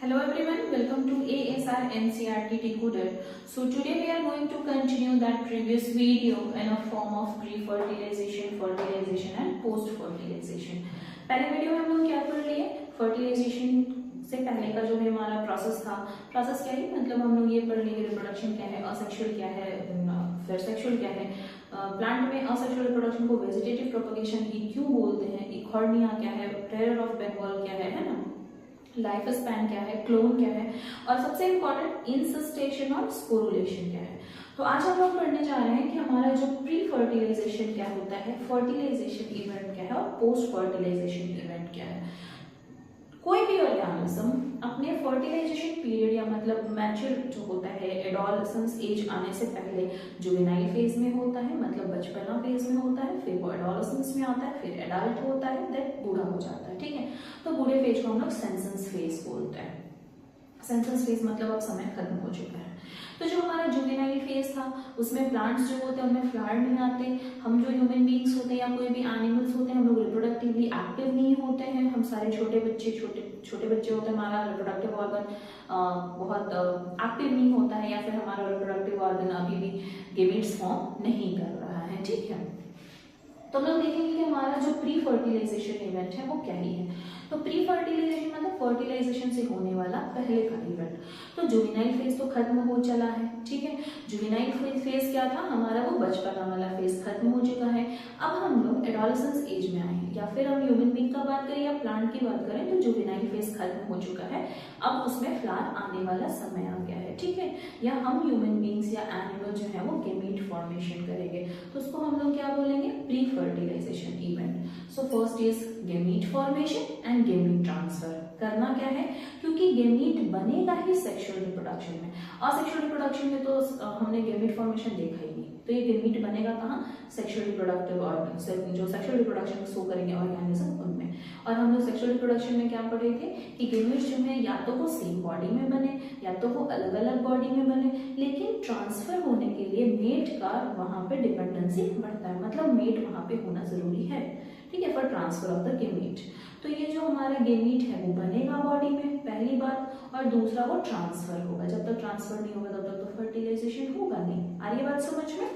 Hello everyone, welcome to ASR NCERT Decoded. So today we are going to continue that previous video in a form of pre-fertilization, fertilization and post-fertilization. पहले video में हम लोग क्या कर लिए? Fertilisation से पहले का जो है हमारा प्रोसेस था, प्रोसेस क्या है मतलब हम लोग ये पढ़ लिए रिप्रोडक्शन क्या है, असेक्सुअल क्या है, फिर सेक्सुअल क्या है। प्लांट में असेक्सुअल रिप्रोडक्शन को वेजिटेटिव प्रोपगेशन ही क्यों बोलते हैं, इकॉर्निया क्या है, टेरर ऑफ बंगाल क्या है ना, लाइफ स्पैन क्या है, क्लोन क्या है और सबसे इंपॉर्टेंट इंसेस्टेशन और स्पोरुलेशन क्या है। तो आज हम लोग पढ़ने जा रहे हैं कि हमारा जो प्री फर्टिलाइजेशन क्या होता है, फर्टिलाइजेशन इवेंट क्या है और पोस्ट फर्टिलाइजेशन इवेंट क्या है। कोई भी ऑर्गेनिज्म अपने फर्टिलाइजेशन पीरियड या मतलब मैच्योर जो होता है एडोलसेंस एज आने से पहले जुवेनाइल फेज में होता है, मतलब बचपना फेज में होता है, फिर वो एडोलसेंस में आता है, फिर एडल्ट होता है, देन बूढ़ा हो जाता है। ठीक है, तो बूढ़े फेज को हम लोग सेंसस फेज बोलते हैं। सेंसस फेज मतलब अब समय खत्म हो चुका है। तो जो हमारा जुवेनाइल फेज था उसमें प्लांट्स जो होते हैं उनमें फ्लावर नहीं आते, हम जो ह्यूमन बींग्स होते हैं या कोई भी एनिमल्स होते हैं हम लोग रिप्रोडक्टिवली एक्टिव नहीं होते हैं, हम सारे छोटे बच्चे होते हैं, हमारा रिप्रोडक्टिव ऑर्गन बहुत एक्टिव नहीं होता है या फिर हमारा रिप्रोडक्टिव ऑर्गन अभी भी गेमेट्स फॉर्म नहीं कर रहा है। ठीक है, तो हम लोग देखेंगे कि हमारा जो प्री फर्टिलाइजेशन इवेंट है वो क्या ही है। तो प्री फर्टिलाइजेशन मतलब फर्टिलाइजेशन से होने वाला पहले का इवेंट। तो जुवेनाइल फेज तो खत्म हो चला है। ठीक है, जुवेनाइल फेज क्या था हमारा, वो बचपना वाला फेज खत्म हो चुका है। अब हम लोग एडोलसेंस एज में आए हैं, या फिर हम ह्यूमन बीइंग का बात करें या प्लांट की बात करें तो जुवेनाइल फेज खत्म हो चुका है, अब उसमें फ्लावर आने वाला समय आ गया है। ठीक है, या हम ह्यूमन बीइंग्स या एनिमल जो है वो गेमीट फॉर्मेशन करेंगे, तो उसको हम लोग क्या बोलेंगे, pre fertilisation event. So first is gamete formation and gamete transfer. करना क्या है, क्योंकि गेमीट बनेगा ही सेक्सुअल रिप्रोडक्शन में, असेक्सुअल रिप्रोडक्शन में तो हमने गेमीट फॉर्मेशन देखा ही नहीं, तो ये गेमीट बनेगा कहाँ, सेक्सुअल रिप्रोडक्टिव ऑर्गन, जो सेक्सुअल रिप्रोडक्शन शो करेंगे ऑर्गेनिज्म उनमें। और हम लोग सेक्सुअल रिप्रोडक्शन में क्या पढ़े थे कि गेमीट जो है या तो वो सेम बॉडी में बने या तो वो अलग अलग बॉडी में बने, लेकिन ट्रांसफर होने के लिए मेट का वहां पे डिपेंडेंसी बढ़ता है, मतलब मेट वहां पे होना जरूरी है। ठीक है, for transfer of the gamete. तो ये जो हमारा गेमीट है वो बनेगा बॉडी में, पहली बात, और दूसरा वो ट्रांसफर होगा। जब तक ट्रांसफर नहीं होगा तब तक तो फर्टिलाइजेशन होगा नहीं। आ रही बात समझ में?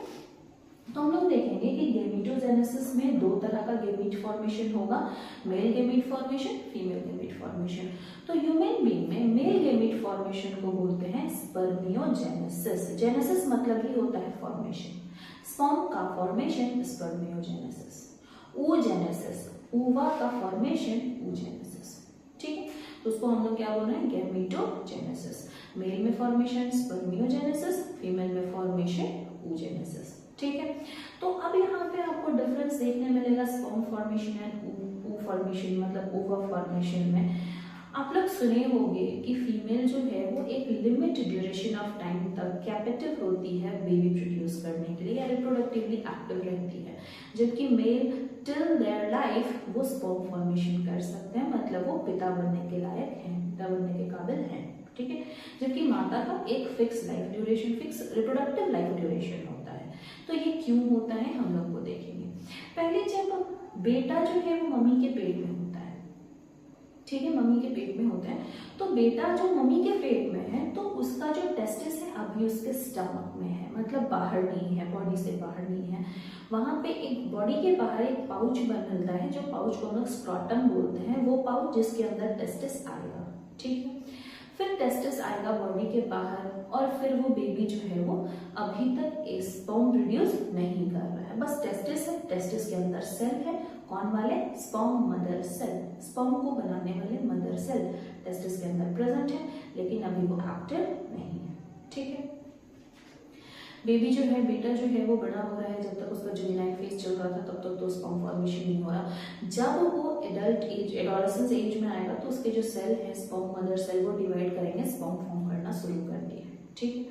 तो हम लोग देखेंगे कि गेमीटोजेनेसिस में दो तरह का गेमीट फॉर्मेशन होगा, male gamete formation, female gamete formation. तो ह्यूमन बीइंग में मेल गेमीट फॉर्मेशन को बोलते हैं स्पर्मियोजेनेसिस। जेनेसिस मतलब ही होता है फॉर्मेशन, स्पर्म का फॉर्मेशन स्पर्मियोजेनेसिस, oogenesis, ऊवा का फॉर्मेशन oogenesis। ठीक है, तो उसको हम लोग क्या बोल रहे हैं, गेमीटोजेनेसिस। मेल में फॉर्मेशन स्पर्मियोजेनेसिस, फीमेल में फॉर्मेशन oogenesis। ठीक है, तो अब यहाँ पे आपको डिफरेंस देखने मिलेगा स्पर्म फॉर्मेशन एंड ऊ फॉर्मेशन, मतलब ओवा फॉर्मेशन में। आप लोग सुने होंगे कि फीमेल जो है वो एक लिमिट ड्यूरेशन ऑफ टाइम तक कैपेटिव होती है बेबी प्रोड्यूस करने के लिए या रिप्रोडक्टिवली एक्टिव रहती है, जबकि मेल टिल देयर लाइफ वो स्पर्म फॉर्मेशन कर सकते हैं, मतलब वो पिता बनने के लायक हैं, पिता बनने के काबिल हैं। ठीक है, जबकि माता का एक fix life duration, fix reproductive life duration होता है। तो ये क्यों होता है हम लोग को देखेंगे। पहले जब बेटा जो है वो मम्मी के पेट में होता है, ठीक है, मम्मी के पेट में होता है, तो बेटा जो मम्मी के पेट में है तो उसका जो टेस्टिस है अभी उसके स्टमक में है, मतलब बाहर नहीं है, बॉडी से बाहर नहीं है। वहां पे एक बॉडी के बाहर एक पाउच बनता है, जो पाउच को हम लोग स्क्रॉटम बोलते हैं, वो पाउच जिसके अंदर टेस्टिस आएगा। ठीक है, फिर टेस्टिस आएगा बॉडी के बाहर और फिर वो बेबी जो है वो अभी तक स्पर्म प्रोड्यूस नहीं कर रहा है, बस टेस्टिस है, टेस्टिस के अंदर सेल है, कौन वाले, स्पर्म मदर सेल, स्पर्म को बनाने वाले मदर सेल टेस्टिस के अंदर प्रेजेंट है, लेकिन अभी वो एक्टिव नहीं है। ठीक है, बेबी जो है, बेटा जो है वो बड़ा हो रहा है, जब तक उसका जुवेनाइल फेज चल रहा था तब तक तो स्पर्म फॉर्मेशन नहीं हो रहा। जब वो एडल्ट एज, एडोलसेंस एज में आएगा तो उसके जो सेल है स्पर्म मदर सेल वो डिवाइड करेंगे, स्पर्म फॉर्म करना शुरू कर दिए। ठीक है,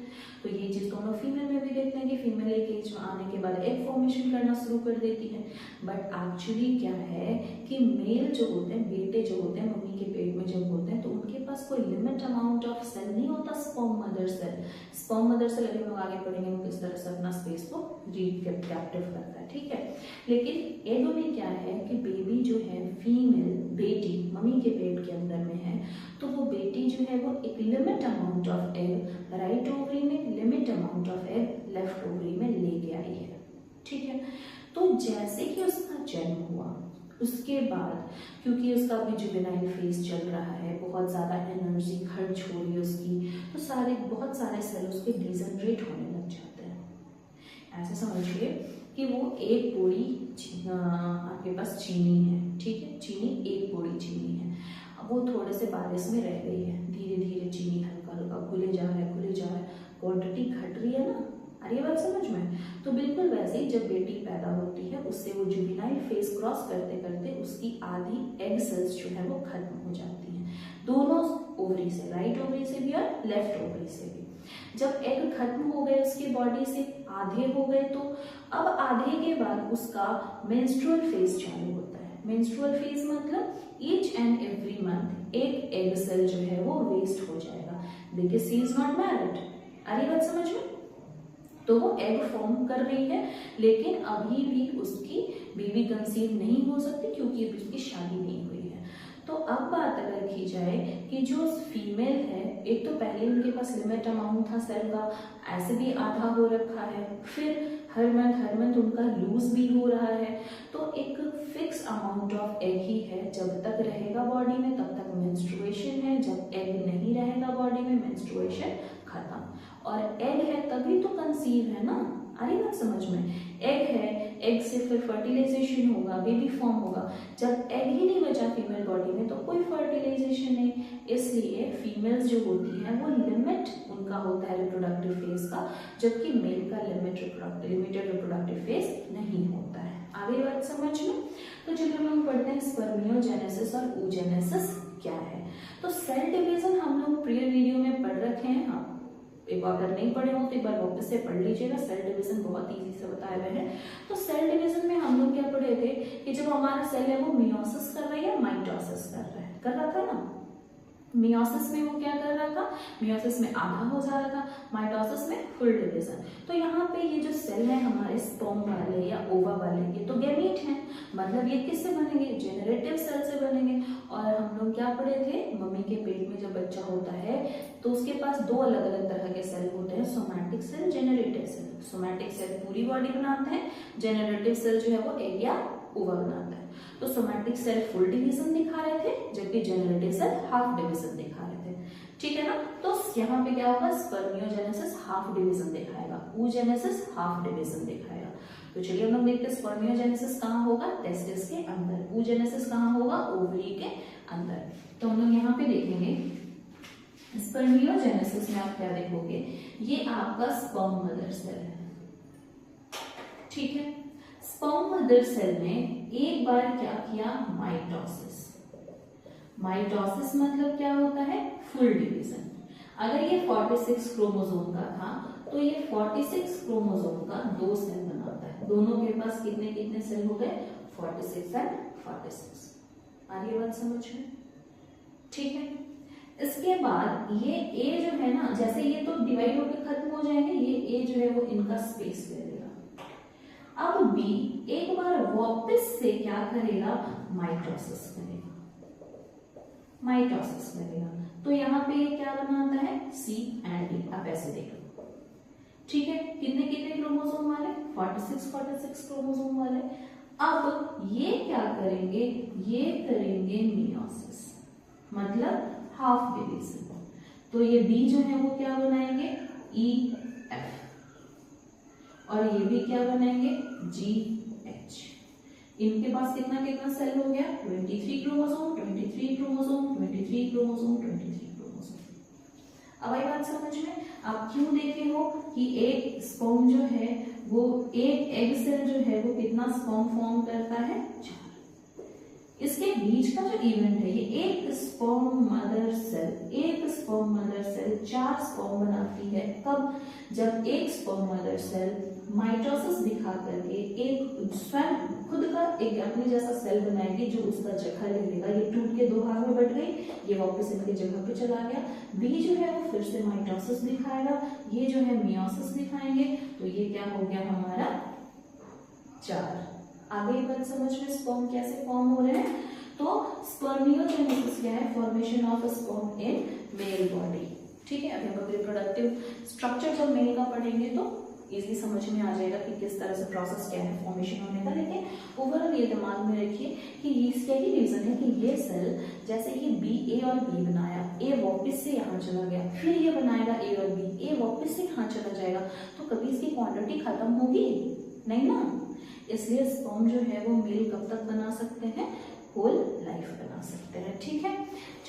तो ये चीज तो हम लोग फीमेल में भी देखते हैं कि फीमेल एक एज में आने के बाद एग फॉर्मेशन करना शुरू कर देती है। बट एक्चुअली क्या है कि मेल जो होते हैं, बेटे जो होते हैं मम्मी के पेट में जब होते हैं तो उनके पास कोई लिमिट अमाउंट ऑफ सेल नहीं होता, sperm mother cell. Sperm mother cell अभी हम लोग आगे पढ़ेंगे वो किस तरह से अपना स्पेस को कैप्टिव करता है। ठीक है, लेकिन एग में क्या है कि बेबी जो है फीमेल बेटी मम्मी के पेट के अंदर में है, तो वो बेटी जो है वो रही है, ठीक है। तो जैसे कि उसका जन्म हुआ उसके बाद, क्योंकि उसका भी जुवेनाइल फेज चल रहा है, बहुत ज़्यादा एनर्जी खर्च हो रही है उसकी, तो बहुत सारे सेल उसके डिजनरेट होने लग जाते हैं। ऐसे समझिए कि वो एक बोरी आपके पास चीनी है, ठीक है, चीनी एक बोरी चीनी है, अब वो थोड़े से बारिश में रह गई है, धीरे धीरे चीनी हल्का हल्का खुले जा रहा है, खुले जा रहा है, क्वांटिटी घट रही है ना, आ रही है बात समझ में। तो बिल्कुल वैसे ही जब बेटी पैदा होती है उससे वो जुवेनाइल फेज क्रॉस करते करते उसकी आधी एग सेल्स जो है वो खत्म हो जाती हैं, दोनों ओवरी से, राइट ओवरी से भी और लेफ्ट ओवरी से भी। जब एग खत्म हो गए उसकी बॉडी से, आधे हो गए, तो अब आधे के बाद उसका मेंस्ट्रुअल फेज चालू होता है। मेंस्ट्रुअल फेज मतलब ईच एंड एवरी मंथ एक एग सेल जो है वो वेस्ट हो जाएगा, because she is not married. आ रही बात समझ में। तो वो एग फॉर्म कर रही है, लेकिन अभी भी उसकी बेबी कंसीव नहीं हो सकती क्योंकि अभी उसकी शादी नहीं हुई है। तो अब बात अगर की जाए कि जो फीमेल है, एक तो पहले उनके पास लिमिट अमाउंट था सेल का, ऐसे भी आधा हो रखा है, फिर हर मंथ उनका लूज भी हो रहा है, तो एक फिक्स अमाउंट ऑफ एग ही है, जब तक रहेगा बॉडी में तब तक मेंस्ट्रुएशन है, जब एग नहीं रहेगा बॉडी में मेंस्ट्रुएशन खत्म। और एग है तभी तो कंसीव है ना, आ रही बात समझ में। एग है, एग से फिर फर्टिलाइजेशन होगा, बेबी फॉर्म होगा, जब एग ही नहीं बचा फीमेल बॉडी में तो कोई फर्टिलाइजेशन नहीं, इसलिए फीमेल्स जो होती हैं वो लिमिट उनका होता है रिप्रोडक्टिव फेज का, जबकि मेल का लिमिटेड रिप्रोडक्टिव फेज नहीं होता है। आगे बात समझ में। तो चलिए हम पढ़ते हैं स्पर्मियोजेनेसिस और oogenesis क्या है। तो सेल डिवीजन हम लोग प्रियर वीडियो में पढ़ रखे हैं, हाँ एक बार अगर नहीं पढ़े हो तो एक बार वापस से पढ़ लीजिएगा, सेल डिवीजन बहुत इजी से बताया हुआ है। तो सेल डिवीजन में हम लोग क्या पढ़े थे कि जब हमारा सेल है वो मियोसिस कर रहा है या माइटोसिस कर रहा था ना। मियोसिस में वो क्या कर रहा था, मियोसिस में आधा हो जा रहा था, माइटोसिस में फुल डिवीजन। तो यहाँ पे ये जो सेल है हमारे स्पर्म वाले या ओवा वाले, ये तो गैमीट हैं, मतलब ये किससे बनेंगे, जेनरेटिव सेल से बनेंगे। और हम लोग क्या पढ़े थे, मम्मी के पेट में जब बच्चा होता है तो उसके पास दो अलग अलग तरह के सेल होते हैं, somatic cell, generative cell. Somatic cell पूरी बॉडी बनाते हैं, जेनरेटिव सेल जो है वो एग या ओवा बनाता है। तो सोमैटिक सेल फुल डिवीजन दिखा रहे थे, जबकि जेनरेटिव सेल हाफ डिवीजन दिखा रहे थे, ठीक है ना। तो यहाँ पे क्या होगा, स्पर्मियोजेनेसिस हाफ डिवीजन दिखाएगा, oogenesis हाफ डिवीजन दिखाएगा। तो चलिए हम लोग देखते हैं स्पर्मियोजेनेसिस कहाँ होगा, टेस्टिस के अंदर, oogenesis कहाँ होगा, ओवरी के अंदर। तो हम लोग यहाँ पे देखेंगे स्पर्मियोजेनेसिस में आप क्या देखोगे, ये आपका स्पर्म मदर सेल है, ठीक है। स्पर्म मदर सेल ने एक बार क्या किया, माइटोसिस। माइटोसिस मतलब क्या होता है, फुल डिवीजन। अगर ये 46 क्रोमोसोम का था तो ये 46 क्रोमोसोम का दो सेल बनाता है, दोनों के पास कितने कितने सेल हो गए, 46 एंड 46। आ रही है बात समझ में, ठीक है। इसके बाद ये ए जो है ना, जैसे ये तो डिवाइड होकर खत्म हो जाएंगे, ये ए जो है वो इनका स्पेस ले लेगा। अब बी एक बार वापस से क्या करेगा, माइटोसिस करेगा, माइटोसिस करेगा। तो यहाँ पे ये क्या बनाता है, सी एंड डी। आप ऐसे देखो, ठीक है, कितने कितने क्रोमोसोम वाले, 46 क्रोमोसोम वाले। अब ये क्या करेंगे, ये करेंगे मियोसिस, मतलब हाफ डिवीजन। तो ये बी जो है वो क्या बनाएंगे, ई एफ, और ये भी क्या बनाएंगे, जी एच। इनके पास कितना कितना सेल हो गया, 23 क्रोमोसोम, 23 क्रोमोसोम, 23 क्रोमोसोम, 23 क्रोमोसोम। अब आई बात समझ में। आप क्यों देखे हो कि एक स्पर्म जो है वो, एक एग सेल जो है वो कितना स्पर्म फॉर्म करता है, 4। इसके बीच का जो इवेंट है, ये एक स्पर्म मदर सेल 4 स्पर्म बनाती है। कब, जब एक स्पर्म मदर सेल माइटोसिस दिखा करके एक स्वयं खुद का एक अपने जैसा सेल बनाएगी जो उसका जगह ले लेगा। ये टूट के 2 भाग में बढ़ गई, ये वापस इनके जगह पे चला गया। बी जो है वो फिर से माइटोसिस दिखाएगा, ये जो है मियोसिस दिखाएंगे। तो ये क्या हो गया हमारा 4। आगे बात समझ में, स्पर्म कैसे फॉर्म हो रहे हैं। तो स्पर्मियोजेनेसिस क्या है, formation of sperm in male body, ठीक है। अभी हम रिप्रोडक्टिव स्ट्रक्चर जब मेल का पढ़ेंगे तो इजी समझ में आ जाएगा कि किस तरह से प्रोसेस क्या है फॉर्मेशन होने का। लेकिन ओवरऑल ये दिमाग में रखिए कि इसका ही रीजन है कि ये सेल जैसे कि बी ए और बी बनाया, ए वापस से यहाँ चला गया, फिर ये बनाएगा ए और बी, ए वापस से यहाँ चला जाएगा, तो कभी इसकी क्वांटिटी खत्म होगी नहीं ना। इसलिए स्पर्म जो है वो मेल कब तक बना सकते हैं, होल लाइफ बना सकते हैं। ठीक है,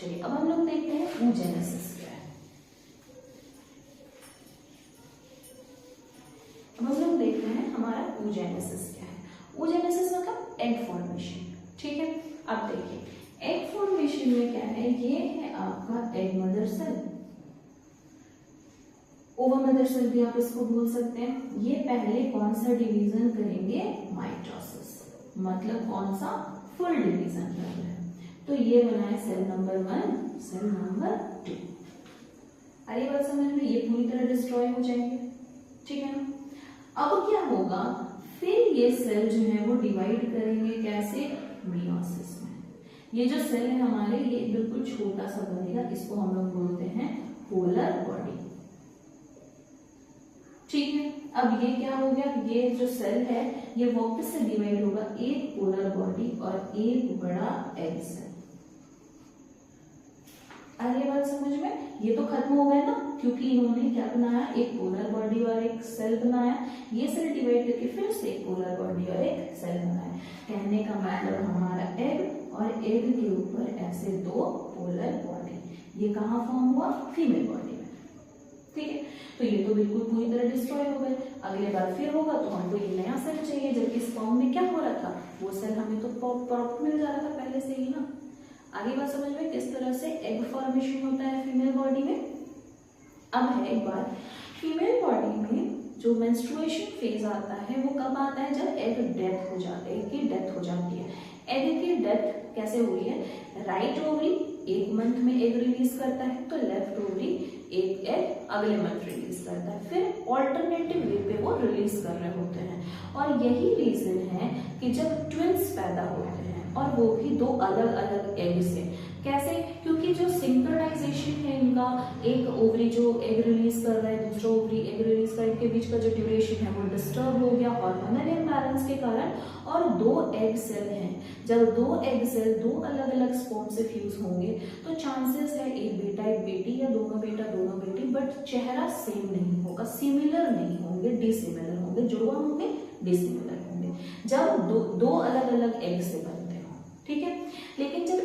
चलिए अब हम लोग देखते हैं oogenesis क्या है। अब हम लोग देखते हैं हमारा oogenesis क्या है। oogenesis मतलब एग फॉर्मेशन। ठीक है, अब देखिए एग फॉर्मेशन में क्या है, ये है आपका एग मदर सेल, ओवा मदर सेल भी आप इसको बोल सकते हैं। ये पहले कौन सा डिवीजन करेंगे, माइटोसिस, मतलब कौन सा, फुल डिवीजन कर रहे हैं। तो ये बना है सेल नंबर 1, सेल नंबर 2। अरे बात समझ में, ये पूरी तरह डिस्ट्रॉय हो जाएंगे। ठीक है ना, अब क्या होगा, फिर ये सेल जो है वो डिवाइड करेंगे कैसे, मियोसिस में। ये जो सेल है हमारे, ये बिल्कुल छोटा सा बनेगा, इसको हम लोग बोलते हैं पोलर बॉडी। ठीक है, अब ये क्या हो गया, ये जो सेल है ये वापस से डिवाइड होगा, एक पोलर बॉडी और एक बड़ा एग सेल। आगे बात समझ में, ये तो खत्म हो गया ना, क्योंकि इन्होंने क्या बनाया, एक पोलर बॉडी और एक सेल बनाया। ये सेल डिवाइड करके फिर से एक पोलर बॉडी और एक सेल बनाया। कहने का मतलब हमारा एग और एग के ऊपर ऐसे दो पोलर बॉडी, ये कहाँ फॉर्म हुआ, फीमेल बॉडी में। ठीक है, तो ये तो बिल्कुल पूरी तरह डिस्ट्रॉय हो गए। अगले बार फिर होगा तो हमको ये नया सेल चाहिए, जबकि स्पर्म में क्या हो रहा था, वो सेल हमें तो प्रॉपर मिल जा रहा था पहले से ही ना। आगे बात समझ में, किस तरह से एग फॉर्मेशन होता है फीमेल बॉडी में। अब है एक बात, फीमेल बॉडी में जो मेंस्ट्रुएशन फेज आता है वो कब आता है, जब एग डेथ हो जाता है, एग की डेथ हो जाती है। एग की डेथ कैसे हुई है, राइट ओवरी एक मंथ में एग रिलीज करता है, तो लेफ्ट ओवरी एक एग अगले मंथ रिलीज करता है, फिर ऑल्टरनेटिव वे पे वो रिलीज कर रहे होते हैं। और यही रीजन है कि जब ट्विंस पैदा होते हैं, और वो भी दो अलग अलग एग से, कैसे, क्योंकि जो सिंक्रोनाइजेशन है इनका, एक ओवरी जो एग रिलीज कर रहा है, दूसरा ओवरी एग रिलीज कर, इनके बीच का जो ड्यूरेशन है वो डिस्टर्ब हो गया हार्मोनल इम्बैलेंस के कारण। और दो एग सेल हैं, जब दो एग सेल दो अलग अलग स्पर्म से फ्यूज होंगे तो चांसेस है एक बेटा एक बेटी या दोनों बेटा दोनों बेटी, बट चेहरा सेम नहीं होगा, सिमिलर नहीं होंगे, डिसिमिलर होंगे, जुड़वा होंगे, डिसिमिलर होंगे, जब दो अलग अलग एग से बनते हो। ठीक है, लेकिन जब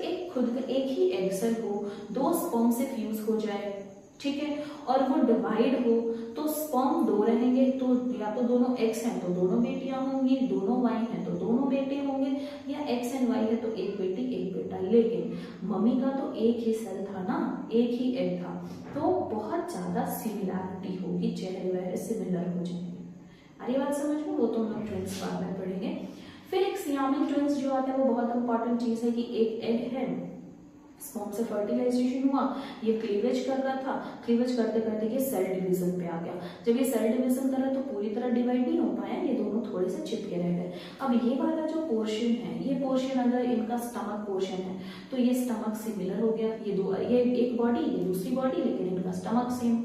एक ही एग सेल हो, दो स्पर्म से फ्यूज हो जाए, ठीक है, और वो डिवाइड हो, तो स्पर्म दो रहेंगे, तो या तो दोनों एक्स हैं तो दोनों बेटियां होंगी, दोनों वाई हैं तो दोनों बेटे होंगे, या एक्स एंड वाई है तो एक बेटी एक बेटा। लेकिन मम्मी का तो एक ही सेल था ना, एक ही एग था, तो बहुत ज्यादा सिमिलैरिटी होगी, चेहरे वगैरह सिमिलर हो जाएंगे। अरे बात समझ में, वो तो हम लोग ट्विंस बाद में पढ़ेंगे। फिर एक सियामिक ट्विंस जो आता है वो बहुत इंपॉर्टेंट चीज है कि एक एग है, स्पर्म से फर्टिलाइजेशन हुआ, ये क्लीवेज कर रहा था, क्लीवेज करते करते ये सेल डिवीजन पे आ गया। जब ये सेल डिवीजन कर रहा तो पूरी तरह डिवाइड नहीं हो पाया, ये दोनों थोड़े से चिपके रह गए। अब ये वाला जो पोर्शन है, ये पोर्शन अगर इनका स्टमक पोर्शन है तो ये स्टमक सिमिलर हो गया, ये एक बॉडी ये दूसरी बॉडी, लेकिन इनका स्टमक सेम।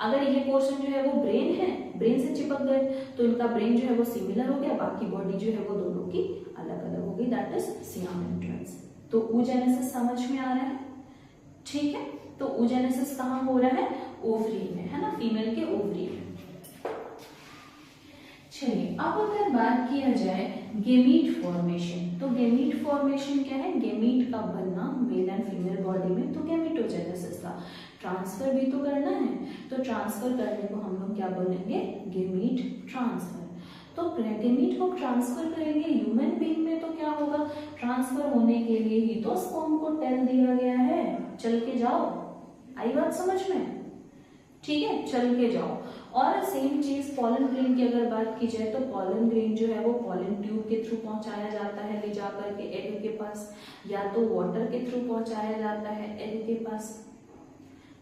अगर ये पोर्शन जो है वो ब्रेन है, ब्रेन से चिपक गए तो इनका ब्रेन जो है वो सिमिलर हो गया, बाकी बॉडी जो है वो दोनों की अलग अलग हो गई, दैट इज सियामिक ट्विंस। तो oogenesis समझ में आ रहा है, ठीक है। तो oogenesis कहाँ हो रहा है, ओवरी में, है ना, फीमेल के ओवरी में। चलिए अब अगर बात किया जाए गेमीट फॉर्मेशन, तो गेमीट फॉर्मेशन क्या है, गेमीट का बनना मेल एंड फीमेल बॉडी में, तो गेमीटोजेनेसिस का ट्रांसफर भी तो करना है, तो ट्रांसफर करने को हम लोग क्या बोलेंगे, गेमीट ट्रांसफर। तो गेमीट को ट्रांसफर करेंगे ह्यूमन बीइंग में, तो क्या होगा, ट्रांसफर होने के लिए ही तो स्पर्म को टेल दिया गया है, चल के जाओ। आई बात समझ में, ठीक है, चल के जाओ। और सेम चीज पॉलन ग्रेन की अगर बात की जाए तो पॉलन ग्रेन जो है वो पॉलन ट्यूब के थ्रू पहुंचाया जाता है ले जाकर के एग के पास, या तो वाटर के थ्रू पहुंचाया जाता है एग के पास,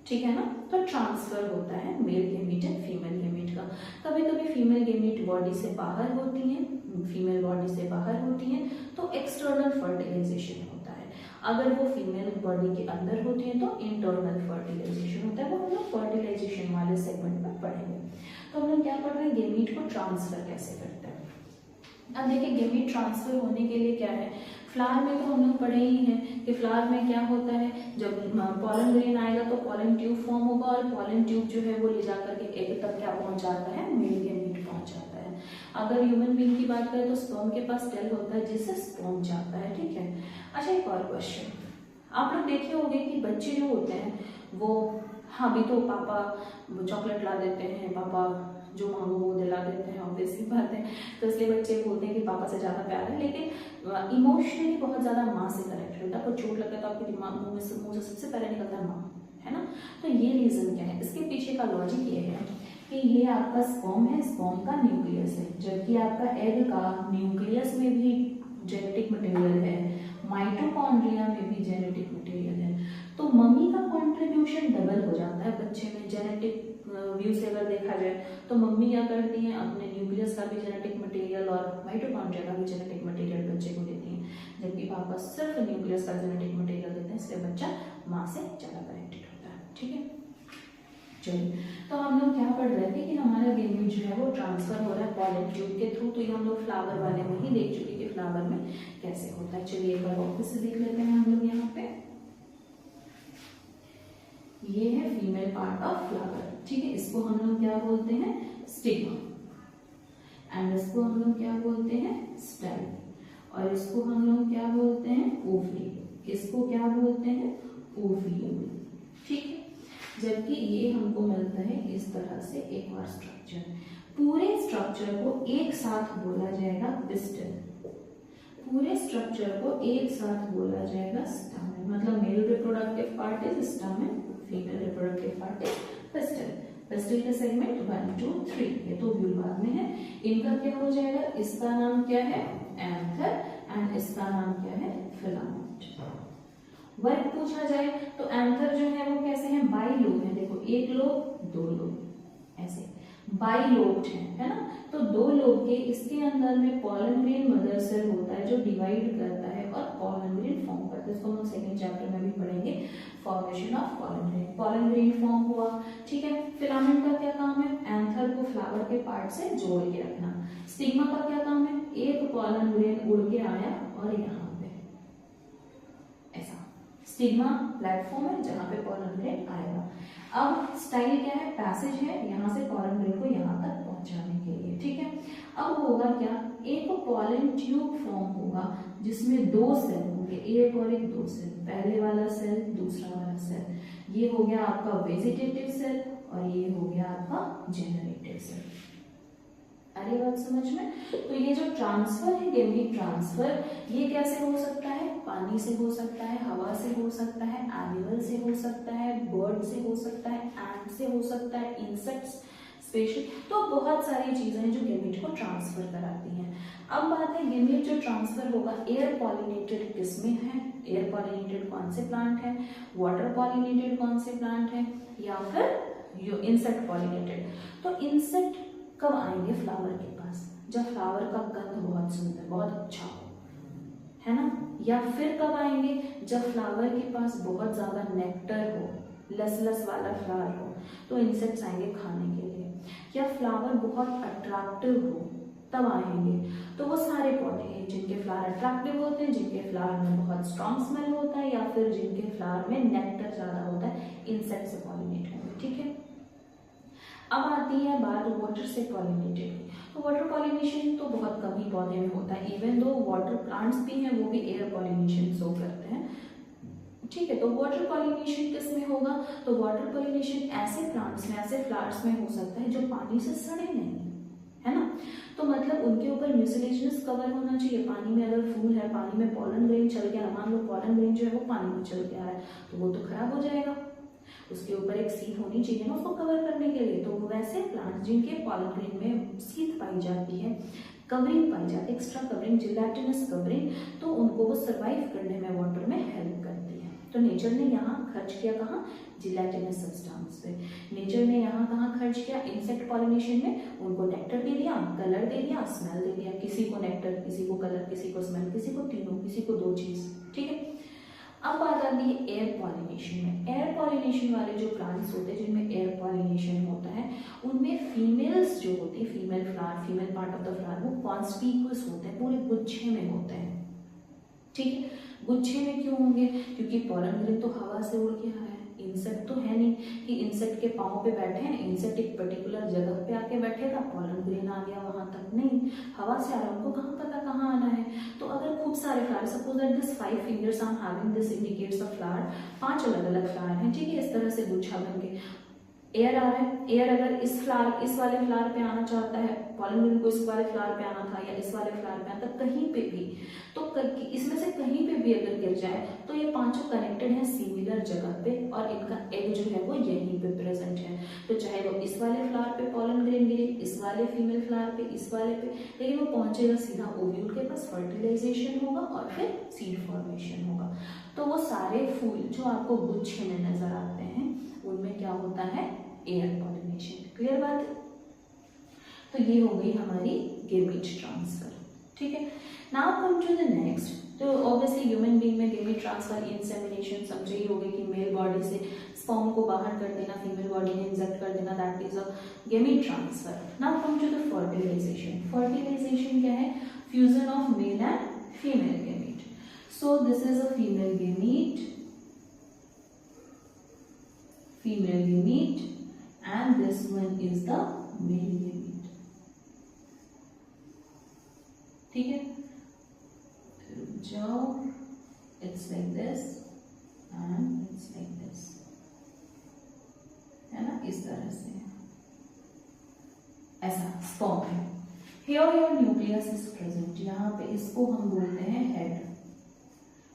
ठीक है ना। तो ट्रांसफर होता है male gamete and female gamete का। कभी कभी फीमेल गेमीट बॉडी से बाहर होती है, फीमेल बॉडी से बाहर होती है, तो एक्सटर्नल फर्टिलाइजेशन होता है। अगर वो फीमेल बॉडी के अंदर होती है तो इंटरनल फर्टिलाइजेशन होता है, वो हम लोग फर्टिलाइजेशन वाले सेगमेंट में पढ़ेंगे। तो हम लोग क्या पढ़ रहे हैं, गेमीट को ट्रांसफर कैसे करते हैं। अब देखिए गेमीट ट्रांसफर होने के लिए क्या है, फ्लावर में तो हम लोग पढ़े ही हैं कि फ्लावर में क्या होता है, जब पॉलन ग्रेन आएगा तो पॉलन ट्यूब फॉर्म होगा और पॉलन ट्यूब जो है वो ले जाकर के एग तक क्या पहुंच जाता है, मेल गेमीट पहुंच जाता है। अगर ह्यूमन बीइंग की बात करें तो स्पर्म के पास टेल होता है जिससे स्पर्म जाता है, ठीक है। अच्छा एक और क्वेश्चन, आप लोग देखे होंगे कि बच्चे जो होते हैं वो, हाँ भी तो पापा चॉकलेट ला देते हैं, पापा जो मांगो वो दिला देते हैं, ऑब्वियसली बात है, तो इसलिए बच्चे बोलते हैं कि पापा से ज़्यादा प्यार है, लेकिन इमोशनली बहुत ज़्यादा माँ से कनेक्ट होता है। आपको चोट लगता है तो आपके दिमाग मुँह से सबसे पहले निकलता है माँ, है ना। तो ये रीज़न क्या है, इसके पीछे का लॉजिक ये है कि ये आपका स्पर्म है, स्पर्म का न्यूक्लियस है, जबकि आपका एग का न्यूक्लियस में भी जेनेटिक मटेरियल है, माइटोकॉन्ड्रिया में भी जेनेटिक मटेरियल है। तो मम्मी का कंट्रीब्यूशन डबल हो जाता है बच्चे में। जेनेटिक व्यू से अगर देखा जाए तो मम्मी क्या करती हैं, अपने न्यूक्लियस का भी जेनेटिक मटेरियल और माइटोकॉन्ड्रिया का भी जेनेटिक मटेरियल बच्चे को देती हैं, जबकि पापा सिर्फ न्यूक्लियस का जेनेटिक मटेरियल देते हैं, इसलिए बच्चा माँ से ज़्यादा कनेक्टेड होता है, ठीक है। चलिए, तो हम लोग क्या पढ़ रहे थे कि हमारा गेमीट जो है वो ट्रांसफर हो रहा है पॉलन ट्यूब के थ्रू। तो ये हम लोग फ्लावर वाले में ही देख चुके कि फ्लावर में कैसे होता है। चलिए एक बार वापस से देख लेते हैं हम लोग यहाँ पे। ये है फीमेल पार्ट ऑफ फ्लावर, ठीक है। इसको हम लोग क्या बोलते हैं, स्टिग्मा, एंड इसको हम लोग क्या बोलते हैं, स्टाइल, और इसको हम लोग क्या बोलते हैं, ओवरी। इसको क्या बोलते हैं, ओव्यूल, ठीक है। जबकि ये हमको मिलता है इस तरह से एक और स्ट्रक्चर। पूरे स्ट्रक्चर को एक साथ बोला जाएगा पिस्टल, पूरे स्ट्रक्चर को एक साथ बोला जाएगा स्टामेन। मतलब male reproductive part is stamen, female reproductive part is pistol. Pistol के सेगमेंट 1, 2, 3, ये तो व्यूल बाद में है। इनका क्या हो जाएगा, इसका नाम क्या है, एंथर, एंड इसका नाम क्या है, फिलामेंट। वर्क पूछा जाए तो एंथर जो है वो कैसे है, बाई लोब है। देखो एक लोब, दो लोब, ऐसे बाई लोब्ड है ना। तो दो लोब के, इसके अंदर में पॉलन ग्रेन मदर सेल होता है जो डिवाइड करता है और पॉलन ग्रेन फॉर्म करता है। इसको हम सेकंड चैप्टर में भी पढ़ेंगे, formation of pollen grain. Pollen grain form हुआ, ठीक है। फिलामेंट का क्या काम है, एंथर को फ्लावर के पार्ट से जोड़ के रखना। स्टिग्मा का क्या काम है, एक पॉलन ग्रेन उड़ के आया और यहाँ पे ऐसा स्टिग्मा प्लेटफॉर्म है जहां पे पॉलन ग्रेन आएगा। अब स्टाइल क्या है, पैसेज है यहाँ से पॉलन ग्रेन को यहाँ तक पहुंचाने के लिए, ठीक है। अब होगा क्या, एक पॉलन ट्यूब फॉर्म होगा जिसमें दो सेल होंगे, एक और एक, दो सेल, पहले वाला सेल, दूसरा वाला सेल। ये हो गया आपका वेजिटेटिव सेल और ये हो गया आपका जेनरेटिव सेल। अरे बात समझ में। तो ये जो ट्रांसफर है, गेमीट ट्रांसफर, ये कैसे हो सकता है, पानी से हो सकता है, हवा से हो सकता है, एनिमल से हो सकता है, बर्ड से हो सकता है, एंट से हो सकता है, इंसेक्ट्स स्पेशल। तो बहुत सारी चीजें हैं जो गेमीट को ट्रांसफर कराती हैं। अब बात है गेमीट जो ट्रांसफर होगा एयर पॉलिनेटेड किसमें है, एयर पॉलिनेटेड कौन से प्लांट है, वाटर पॉलिनेटेड कौन से प्लांट है, या फिर इंसेक्ट पॉलिनेटेड। तो इंसेक्ट कब आएंगे फ्लावर के पास, जब फ्लावर का गंध बहुत सुंदर, बहुत अच्छा हो, है ना। या फिर कब आएंगे, जब फ्लावर के पास बहुत ज्यादा नेक्टर हो, लस वाला फ्लावर हो, तो इंसेक्ट्स आएंगे खाने के लिए। या फ्लावर बहुत अट्रैक्टिव हो तब आएंगे। तो वो सारे पौधे हैं जिनके फ्लावर अट्रैक्टिव होते हैं, जिनके फ्लावर में बहुत स्ट्रॉन्ग स्मेल होता है, या फिर जिनके फ्लावर में नेक्टर ज्यादा होता है, इंसेक्ट से पॉलिनेट होंगे, ठीक है। अब आती है बात वाटर से पॉलिनेटेड। तो वाटर पॉलिनेशन तो बहुत कम ही पौधे में होता है, इवन दो वाटर प्लांट्स भी हैं वो भी एयर पॉलिनेशन शो करते हैं, ठीक है। तो वाटर पॉलिनेशन किस में होगा, तो वाटर पॉलिनेशन ऐसे प्लांट्स में, ऐसे फ्लावर्स में हो सकता है जो पानी से सड़े नहीं, है ना। तो मतलब उनके ऊपर म्यूसिलेजिनस कवर होना चाहिए। पानी में अगर फूल है, पानी में पॉलन ग्रेन चल गया, मान लो पॉलन ग्रेन जो है वो पानी में चल गया है, तो वो तो खराब हो जाएगा। उसके ऊपर एक सीट होनी चाहिए ना उसको कवर करने के लिए। तो वैसे प्लांट जिनके पॉलन ग्रेन में सीट पाई जाती है, कवरिंग पाई जाती है, एक्स्ट्रा कवरिंग, जिलेटिनस कवरिंग, तो उनको वो सर्वाइव करने में वाटर में हेल्प करती है। तो नेचर ने यहाँ खर्च किया कहाँ, जिलेटिनस सब्सटेंस पे। नेचर ने यहाँ कहाँ खर्च किया, इंसेक्ट पॉलिनेशन में। उनको नेक्टर दे दिया, कलर दे दिया, स्मेल दे दिया। किसी को नेक्टर, किसी को कलर, किसी को स्मेल, किसी को तीनों, किसी को दो चीज, ठीक है। अब बात आती है एयर पॉलिनेशन में। एयर पॉलिनेशन वाले जो प्लांट्स होते हैं जिनमें एयर पॉलिनेशन होता है उनमें फीमेल्स जो होती है, female flower, female part of the flower, वो कॉन्स्पिक्यूअस होते हैं, पूरे गुच्छे में होते हैं। ठीक है, गुच्छे में क्यों होंगे? क्योंकि पॉलन ग्रेन तो हवा से उड़ के आया है, इंसेक्ट तो है नहीं कि इंसेक्ट के पाँव पे बैठे हैं, इंसेक्ट एक पर्टिकुलर जगह पे आके बैठेगा, पॉलन ग्रेन आ गया वहां तक, नहीं, हवा से आ रहा है, उनको कहाँ पता कहाँ आना है। तो अगर खूब सारे flower, suppose that this 5 fingers I am having, this indicates a flower, 5 अलग अलग फ्लावर हैं, ठीक है, इस तरह से गुच्छा बन के एयर आ रहा है। एयर अगर इस वाले फ्लावर पे आना चाहता है, पॉलन ग्रेन को इस वाले फ्लावर पे आना था या इस वाले फ्लावर पे आना था, कहीं पे भी, तो इसमें से कहीं पे भी अगर गिर जाए तो ये पांचों कनेक्टेड हैं सिमिलर जगह पे और इनका एग जो है वो यहीं पे प्रेजेंट है। तो चाहे वो इस वाले फ्लावर पे पॉलन ग्रेन गिरे, इस वाले फीमेल फ्लावर पे, इस वाले पे, लेकिन वो पहुंचेगा सीधा ओव्यूल के पास, फर्टिलाइजेशन होगा और फिर सीड फॉर्मेशन होगा। तो वो सारे फूल जो आपको गुच्छे में नजर आते हैं उनमें क्या होता है? Air pollination. क्लियर बात है? तो ये हो गई हमारी गेमेट ट्रांसफर। ठीक है, now come to the next. तो ऑब्वियसली ह्यूमन बीइंग में गेमेट ट्रांसफर, इंसेमिनेशन समझे ही होगे कि मेल बॉडी से स्पर्म को बाहर कर देना, फीमेल बॉडी में इंजेक्ट कर देना, that is a gamete transfer. Now come to the fertilisation. Fertilisation क्या है? Fusion of male and female gamete. So this is a female gamete, and this one is the male gamete. ठीक है, जाओ, it's like this and it's like this, है ना, इस तरह से ऐसा स्पर्म है। Here your nucleus is present, यहाँ पे इसको हम बोलते हैं हेड,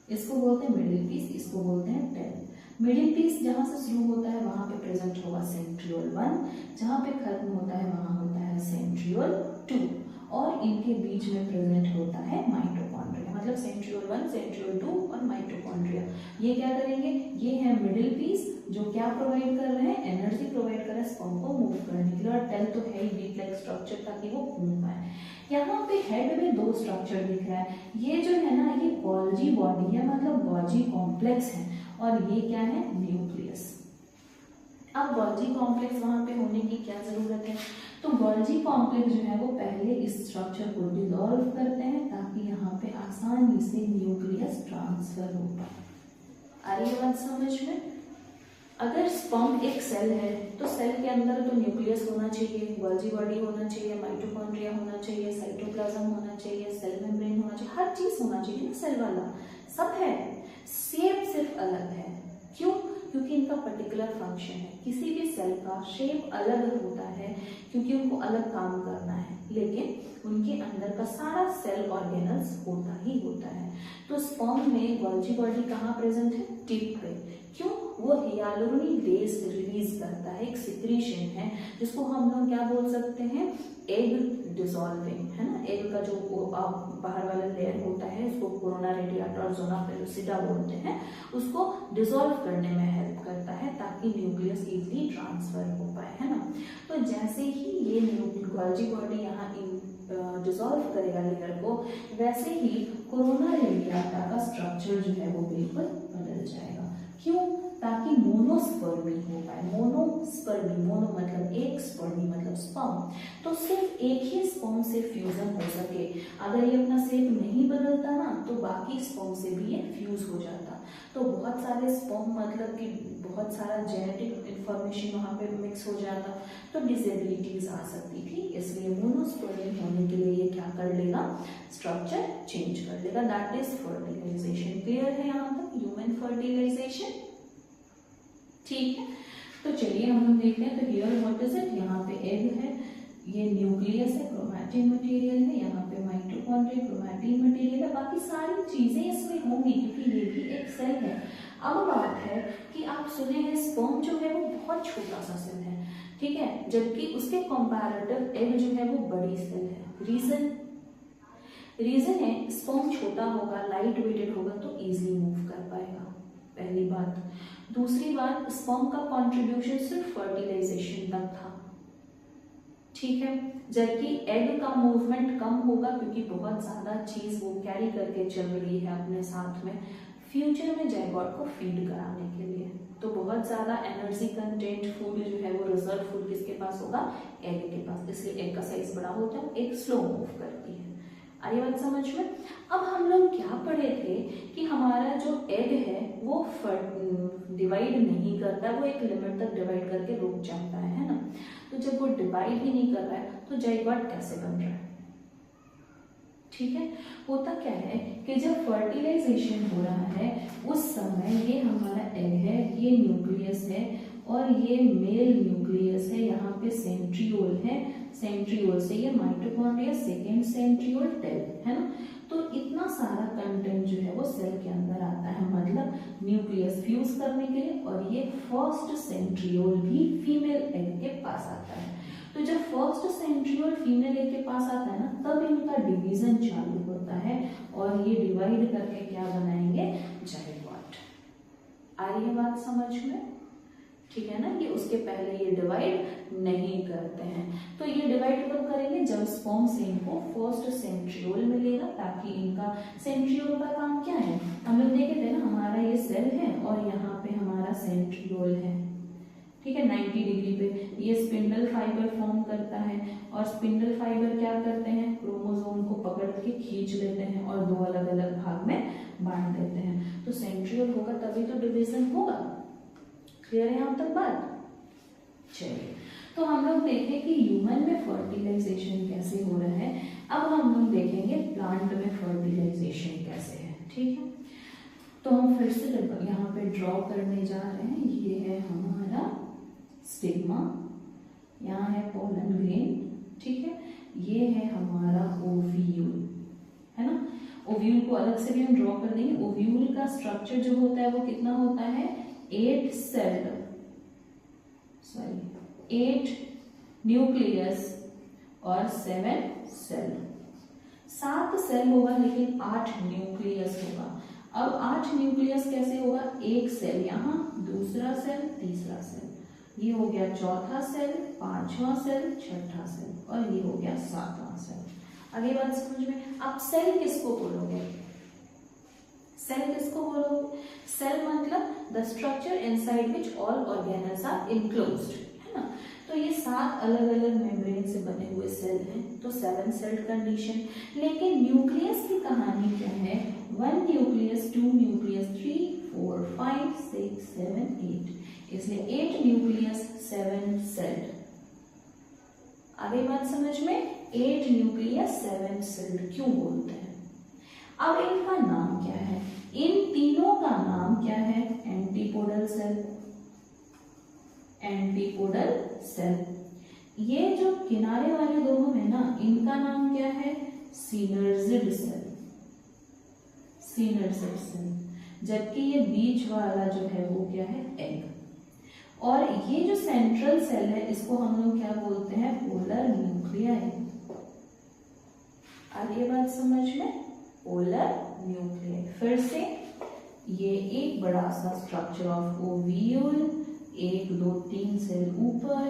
इसको बोलते हैं मिडिल पीस, इसको बोलते हैं टेल। मिडिल पीस जहां से शुरू होता है वहां पे प्रेजेंट होगा सेंट्रियोल 1, जहां पे खत्म होता है वहां होता है सेंट्रियोल 2, और इनके बीच में प्रेजेंट होता है माइटोकॉन्ड्रिया, मतलब सेंट्रियोल 1, सेंट्रियोल 2 और माइटोकॉन्ड्रिया। ये क्या करेंगे? ये है मिडिल पीस जो क्या प्रोवाइड कर रहे हैं? एनर्जी प्रोवाइड कर रहे हैं स्पर्म को मूव करने के लिए, और टेल तो है ही वीक लाइक स्ट्रक्चर ताकि वो घूम पाए। यहाँ पे हेड में 2 स्ट्रक्चर दिख रहा है, ये जो है ना ये गोल्जी बॉडी है, मतलब गोल्जी कॉम्प्लेक्स है, और ये क्या है? न्यूक्लियस। अब गोल्जी कॉम्प्लेक्स वहां पे होने की क्या जरूरत है? तो गोल्जी कॉम्प्लेक्स जो है वो पहले इस स्ट्रक्चर को डिसॉल्व करते हैं ताकि यहाँ पे आसानी से न्यूक्लियस ट्रांसफर हो पाए। आ रही है बात समझ में? अगर स्पर्म एक सेल है तो सेल के अंदर तो न्यूक्लियस होना चाहिए, गोल्जी बॉडी होना चाहिए, माइटोकॉन्ड्रिया होना चाहिए, साइटोप्लाज्म होना चाहिए, सेल मेम्ब्रेन होना चाहिए, हर चीज होना चाहिए ना, सेल वाला सब है, शेप सिर्फ अलग है। क्यों? क्योंकि इनका पर्टिकुलर फंक्शन है। किसी भी सेल का शेप अलग होता है क्योंकि उनको अलग काम करना है, लेकिन उनके अंदर का सारा सेल ऑर्गेनल्स होता ही होता है। तो स्पर्म में गोल्जी बॉडी कहाँ प्रेजेंट है? टिप पे। क्यों? वो हियालुरोनिक बेस रिलीज करता है, एक सिक्रीशन है जिसको हम लोग क्या बोल सकते हैं? एग डिसॉल्विंग, है ना। एग का जो बाहर वाला लेयर होता है उसको कोरोना रेडिएटा और जोना पेलुसिडा बोलते हैं, उसको डिसॉल्व करने में हेल्प करता है ताकि न्यूक्लियस इजीली ट्रांसफर हो पाए, है ना। तो जैसे ही ये गोल्जी बॉडी यहाँ डिसॉल्व करेगा लेयर को, वैसे ही कोरोना रेडिएटा का स्ट्रक्चर जो है वो बिल्कुल बदल जाएगा। क्यों? ताकि मोनोस्पर्मी हो पाए। मोनोस्पर्मी, मोनो मतलब एक, स्पर्मी मतलब स्पर्म, तो सिर्फ एक ही स्पर्म से फ्यूजन हो सके। अगर ये अपना शेप नहीं बदलता ना तो बाकी स्पर्म से भी ये फ्यूज हो जाता, तो बहुत सारे स्पर्म मतलब कि बहुत सारा जेनेटिक इंफॉर्मेशन वहाँ पे मिक्स हो जाता, तो डिसेबिलिटीज आ सकती थी। इसलिए मोनोस्पर्मी होने के लिए ये क्या कर लेगा? स्ट्रक्चर चेंज कर लेगा, दैट इज फर्टिलाइजेशन। क्लियर है यहाँ तक? ह्यूमन फर्टिलाइजेशन, ठीक है। तो चलिए हम लोग देखते हैं। तो हियर व्हाट इज इट? यहाँ पे एग है, ये न्यूक्लियस है, क्रोमैटिन मटेरियल है, यहाँ पे माइटोकॉन्ड्रिया, क्रोमैटिन मटेरियल है, बाकी सारी चीजें इसमें होंगी क्योंकि ये भी एक सेल है। अब बात है कि आप सुने हैं स्पर्म जो है वो बहुत छोटा सा सेल है, ठीक है, जबकि उसके कंपैरेटिव एग जो है वो बड़ी सेल है। रीजन है स्पर्म छोटा होगा, लाइट वेटेड होगा तो इजीली मूव कर पाएगा, पहली बात। दूसरी बात, स्पर्म का कंट्रीब्यूशन सिर्फ फर्टिलाइजेशन तक था, ठीक है, जबकि एग का मूवमेंट कम होगा क्योंकि बहुत ज्यादा चीज वो कैरी करके चल रही है अपने साथ में, फ्यूचर में जायगोट को फीड कराने के लिए। तो बहुत ज्यादा एनर्जी कंटेंट फूड जो है वो रिजर्व फूड किसके पास होगा, एग के पास, इसलिए एग का साइज बड़ा होता है, एग स्लो मूव करती है। आई बात समझ में। अब हम लोग क्या पढ़े थे कि हमारा जो एग है वो डिवाइड नहीं करता, वो एक लिमिट तक डिवाइड करके रुक जाता है ना। तो जब वो डिवाइड ही नहीं कर रहा है तो जाइगोट कैसे बन रहा है, ठीक है। होता क्या है कि जब फर्टिलाइजेशन हो रहा है उस समय ये हमारा एग है, ये न्यूक्लियस है और ये मेल न्यूक्लियस है, यहाँ पे सेंट्रियोल है, सेंट्रियोल से ये माइटोकॉन्ड्रिया, सेकेंड सेंट्रियोल, टेल, है ना। तो इतना सारा कंटेंट जो है वो सेल के अंदर आता है, मतलब न्यूक्लियस फ्यूज करने के लिए, और ये फर्स्ट सेंट्रियोल भी फीमेल एग के पास आता है। तो जब फर्स्ट सेंट्रियोल फीमेल एग के पास आता है ना, तब इनका डिवीजन चालू होता है और ये डिवाइड करके क्या बनाएंगे, जाइगोट। आ रही है बात समझ में, ठीक है ना। कि उसके पहले ये डिवाइड नहीं करते हैं। तो ये डिवाइड कब करेंगे, जब स्पर्म से इनको फर्स्ट सेंट्रियोल मिलेगा, ताकि इनका सेंट्रियोल का काम क्या है, हम लोग देखे थे ना, हमारा ये सेल है और यहाँ पे हमारा सेंट्रियोल है, ठीक है। 90 डिग्री पे ये स्पिंडल फाइबर फॉर्म करता है और स्पिंडल फाइबर क्या करते हैं, क्रोमोसोम को पकड़ के खींच लेते हैं और दो अलग अलग भाग में बांट देते हैं। तो सेंट्रियोल होगा तभी तो डिवीजन होगा। क्लियर है यहाँ तक बात। चलिए, तो हम लोग देखें कि ह्यूमन में फर्टिलाइजेशन कैसे हो रहा है। अब हम लोग देखेंगे प्लांट में फर्टिलाइजेशन कैसे है, ठीक है। तो हम फिर से यहाँ पे ड्रॉ करने जा रहे हैं। ये है हमारा स्टिग्मा, यहाँ है पोलन ग्रेन, ठीक है। ये है हमारा ओव्यूल, है ना। ओव्यूल को अलग से भी हम ड्रॉ कर देंगे। ओव्यूल का स्ट्रक्चर जो होता है वो कितना होता है, 8 न्यूक्लियस और 7 सेल। 7 सेल होगा लेकिन 8 न्यूक्लियस होगा। अब 8 न्यूक्लियस कैसे होगा, एक सेल यहाँ, दूसरा सेल, तीसरा सेल, ये हो गया चौथा सेल, पांचवा सेल, छठा सेल, और ये हो गया सातवां सेल। आगे बात समझ में। अब सेल किसको बोलोगे, सेल किसको बोलोगे, सेल मतलब the structure inside which all organelles are enclosed, है ना। तो ये 7 अलग अलग मेम्ब्रेन से बने हुए सेल हैं, तो 7 सेल्ड कंडीशन। लेकिन न्यूक्लियस की कहानी क्या है, 1 न्यूक्लियस, 2 न्यूक्लियस, 3, 4, 5, 6, 7, 8, इसलिए 8 न्यूक्लियस 7 सेल्ड। आगे बात समझ में, 8 न्यूक्लियस 7 सेल्ड क्यों बोलते हैं। अब इनका नाम क्या है, इन तीनों का नाम क्या है, एंटीपोडल सेल, एंटीपोडल सेल। ये जो किनारे वाले दोनों है ना, इनका नाम क्या है, सिनर्जिड सेल, सिनर्जिड सेल। जबकि ये बीच वाला जो है वो क्या है, एग। और ये जो सेंट्रल सेल है इसको हम लोग क्या बोलते हैं, पोलर न्यूक्लियाई। आगे बात समझ में, पोलर न्यूक्लियाई। फिर से ये एक बड़ा सा स्ट्रक्चर ऑफ ओव्यूल, 1 2 3 सेल ऊपर,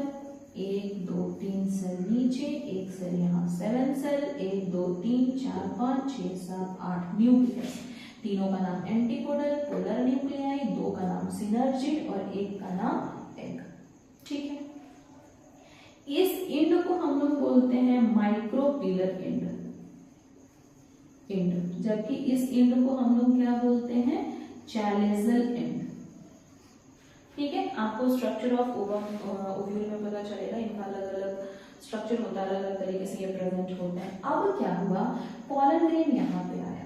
1 2 3 सेल नीचे, एक सेल यहाँ, 7 सेल, 1 2 3 4 5 6 7 8 न्यूक्लियस। तीनों का नाम एंटीपोडल, पोलर न्यूक्लियाई, 2 का नाम सिनर्जिड और 1 का नाम एग, ठीक है। इस इंड को हम लोग बोलते हैं माइक्रोपिलर इंड, जबकि इस इंड को हम लोग क्या बोलते हैं, चैलेजल इंड, ठीक है। आपको स्ट्रक्चर ऑफ ओव्यूल में पता चलेगा, इनका अलग अलग स्ट्रक्चर होता है, अलग अलग तरीके से ये प्रेजेंट होते हैं। अब क्या हुआ, पोलन ग्रेन यहाँ पे आया,